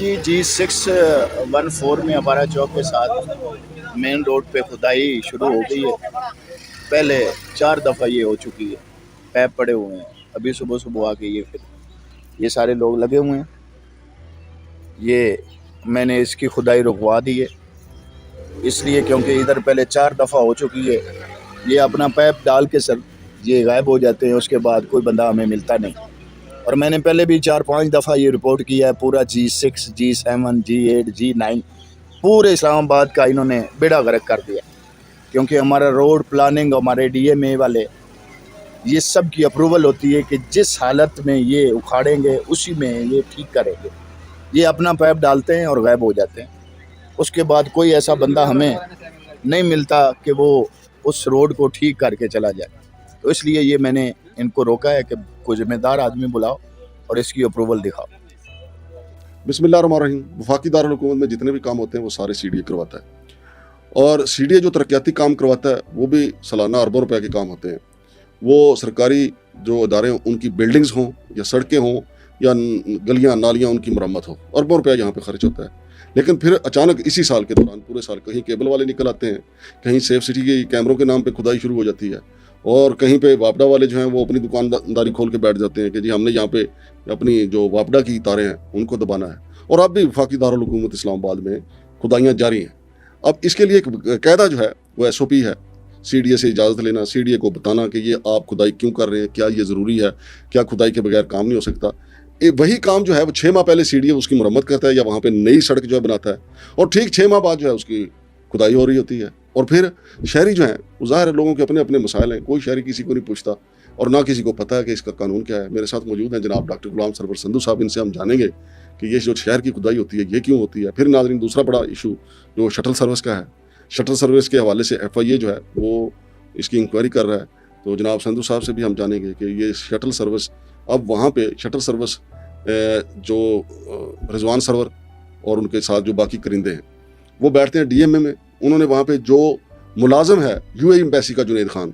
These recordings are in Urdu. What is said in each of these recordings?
جی G614 میں ہمارا چوک کے ساتھ مین روڈ پہ کھدائی شروع ہو گئی ہے۔ پہلے 4 دفعہ یہ ہو چکی ہے، پیپ پڑے ہوئے ہیں۔ ابھی صبح صبح آ کے یہ سارے لوگ لگے ہوئے ہیں۔ یہ میں نے اس کی کھدائی رکوا دی ہے، اس لیے کیونکہ ادھر پہلے 4 دفعہ ہو چکی ہے۔ یہ اپنا پیپ ڈال کے سر یہ غائب ہو جاتے ہیں، اس کے بعد کوئی بندہ ہمیں ملتا نہیں۔ اور میں نے پہلے بھی 4-5 دفعہ یہ رپورٹ کیا ہے، پورا G6 G7 G8 G9 پورے اسلام آباد کا انہوں نے بیڑا غرق کر دیا، کیونکہ ہمارا روڈ پلاننگ، ہمارے DMA والے، یہ سب کی اپروول ہوتی ہے کہ جس حالت میں یہ اکھاڑیں گے اسی میں یہ ٹھیک کریں گے۔ یہ اپنا پیپ ڈالتے ہیں اور غائب ہو جاتے ہیں، اس کے بعد کوئی ایسا بندہ ہمیں نہیں ملتا کہ وہ اس روڈ کو ٹھیک کر کے چلا جائے۔ تو اس لیے یہ میں نے ان کو روکا ہے کہ کوئی ذمہ دار آدمی بلاؤ اور اس کی اپروول دکھاؤ۔ بسم اللہ الرحمن الرحیم۔ وفاقی دارالحکومت میں جتنے بھی کام ہوتے ہیں وہ سارے CDA کرواتا ہے، اور CDA جو ترقیاتی کام کرواتا ہے وہ بھی سالانہ اربوں روپے کے کام ہوتے ہیں۔ وہ سرکاری جو ادارے ہیں ان کی بلڈنگز ہوں یا سڑکیں ہوں یا گلیاں نالیاں، ان کی مرمت ہو، اربوں روپے یہاں پہ خرچ ہوتا ہے۔ لیکن پھر اچانک اسی سال کے دوران پورے سال کہیں کیبل والے نکل آتے ہیں، کہیں سیف سٹی کے کیمروں کے نام پہ کھدائی شروع ہو جاتی ہے، اور کہیں پہ واپڈا والے جو ہیں وہ اپنی دکانداری کھول کے بیٹھ جاتے ہیں کہ جی ہم نے یہاں پہ اپنی جو واپڈا کی تاریں ہیں ان کو دبانا ہے۔ اور اب بھی وفاقی دارالحکومت اسلام آباد میں کھدائیاں جاری ہیں۔ اب اس کے لیے ایک قاعدہ جو ہے وہ SOP ہے، CDA سے اجازت لینا، CDA کو بتانا کہ یہ آپ کھدائی کیوں کر رہے ہیں، کیا یہ ضروری ہے، کیا کھدائی کے بغیر کام نہیں ہو سکتا۔ وہی کام جو ہے وہ 6 ماہ پہلے CDA اس کی مرمت کرتا ہے یا وہاں پہ نئی سڑک جو ہے بناتا ہے، اور ٹھیک 6 ماہ بعد جو ہے اس کی کھدائی ہو رہی ہوتی ہے۔ اور پھر شہری جو ہیں وہ ظاہر ہے لوگوں کے اپنے اپنے مسائل ہیں، کوئی شہری کسی کو نہیں پوچھتا اور نہ کسی کو پتہ ہے کہ اس کا قانون کیا ہے۔ میرے ساتھ موجود ہیں جناب ڈاکٹر غلام سرور سندھو صاحب، ان سے ہم جانیں گے کہ یہ جو شہر کی کھدائی ہوتی ہے یہ کیوں ہوتی ہے۔ پھر ناظرین دوسرا بڑا ایشو جو شٹل سروس کا ہے، شٹل سروس کے حوالے سے FIA جو ہے وہ اس کی انکوائری کر رہا ہے، تو جناب سندھو صاحب سے بھی ہم جانیں گے کہ یہ شٹل سروس، اب وہاں پہ شٹل سروس جو رضوان سرور اور ان کے ساتھ جو باقی کرندے ہیں وہ بیٹھتے ہیں DMA میں، انہوں نے وہاں پہ جو ملازم ہے UAE ایمبیسی کا جنید خان،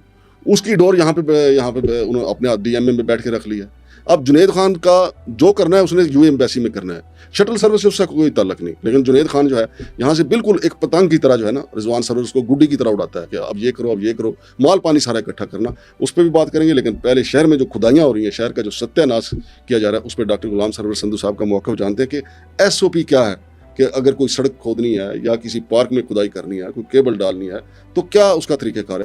اس کی ڈور یہاں پہ انہوں نے اپنے DMA میں بیٹھ کے رکھ لی ہے۔ اب جنید خان کا جو کرنا ہے اس نے UAE ایمبیسی میں کرنا ہے، شٹل سروس سے اس کا کوئی تعلق نہیں۔ لیکن جنید خان جو ہے یہاں سے بالکل ایک پتنگ کی طرح جو ہے نا، رضوان سرور اس کو گڈی کی طرح اڑاتا ہے کہ اب یہ کرو، اب یہ کرو، مال پانی سارا اکٹھا کرنا، اس پہ بھی بات کریں گے۔ لیکن پہلے شہر میں جو کھدائیاں ہو رہی ہیں، شہر کا جو ستیہ ناش کیا جا رہا ہے، اس پہ ڈاکٹر غلام سرور سندھو صاحب کا موقف جانتے ہیں کہ SOP کیا ہے، کہ اگر کوئی سڑک کھودنی ہے یا کسی پارک میں کھدائی کرنی ہے، کوئی کیبل ڈالنی ہے تو کیا اس کا طریقہ کار ہے۔